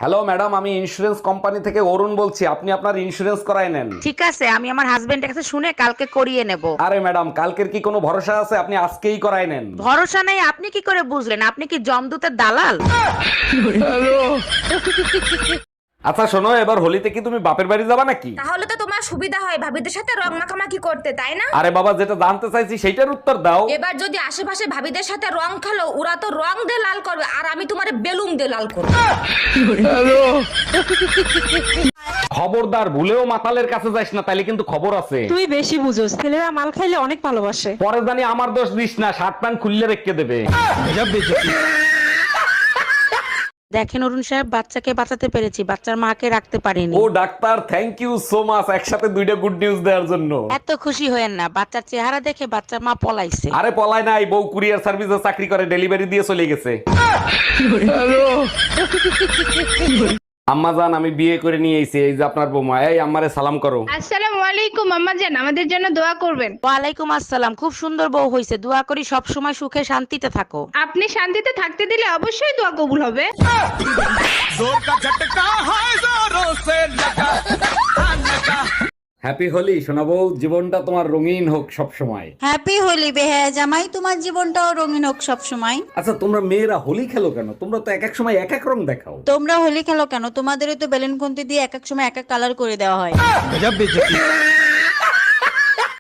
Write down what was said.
Hello madam, আমি insurance company থেকে অরুণ বলছি। আপনি আপনার ইন্স্যুরেন্স করায় নেন। ঠিক আছে, আমি আমার হাজবেন্ডের কাছে শুনে কালকে করিয়ে নেব। আরে ম্যাডাম, কালকের কি কোনো ভরসা আছে? আপনি আজকেই করায় নেন। ভরসা নেই? আপনি কি করে বুঝলেন? আপনি কি জমদূতের দালাল? আচ্ছা শোনো, এবার হোলিতে কি তুমি বাপের বাড়ি যাবা নাকি? তাহলে তো তোমার সুবিধা হয় ভাবিদের সাথে রং মাখামাখি করতে, তাই না? আরে বাবা, যেটা জানতে চাইছি সেইটার উত্তর দাও। এবার যদি আশেপাশে ভাবিদের সাথে রং খেলো, ওরা তো রং দিয়ে লাল করবে আর আমি তোমার বেলুন দিয়ে লাল করবো। খবরদার, ভুলেও মাতালের কাছে যাস না, তাইলে কিন্তু খবর আছে। তুই বেশি বুঝোস, ছেলেরা মাল খাইলে অনেক ভালোবাসে। পরে জানি আমার দোষ দিস না, শার্ট প্যান্ট খুললে রেখে দেবে। দেখেন অরুণ সাহেব, বাচ্চাকে বাঁচাতে পেরেছি, বাচ্চার মাকে রাখতে পারিনি। ও doctor, thank you so much, একসাথে দুইটা গুড নিউজ দেওয়ার জন্য। এত খুশি হয়েন না, বাচ্চার চেহারা দেখে বাচ্চার মা পলাইছে। আরে পলায় নাই, বউ কুরিয়ার সার্ভিসে চাকরি করে, ডেলিভারি দিয়ে চলে গেছে। আম্মা জান, আমি বিয়ে করে নিয়ে এসেছি, এই যে আপনার বৌমা। এই আম্মারে সালাম করো। আসসালামু আলাইকুম আম্মা জান, আমাদের জন্য দোয়া করবেন। ওয়ালাইকুম আসসালাম। খুব সুন্দর বউ হইছে, দোয়া করি সব সময় সুখে শান্তিতে থাকো। আপনি শান্তিতে থাকতে দিলে অবশ্যই দোয়া কবুল হবে। হ্যাপি হোলি শোনাবো, জীবনটা তোমার রঙিন হোক সব সময়। হ্যাপি হোলি বেহায়া জামাই, তোমার জীবনটাও রঙিন হোক সব সময়। আচ্ছা তোমরা মেয়েরা হোলি খেলো কেন? তোমরা তো এক এক সময় এক এক রং দেখাও। তোমরা হোলি খেলো কেন? তোমাদেরও তো বেলুন খুন্তি দিয়ে এক এক সময় এক এক কালার করে দেওয়া হয়।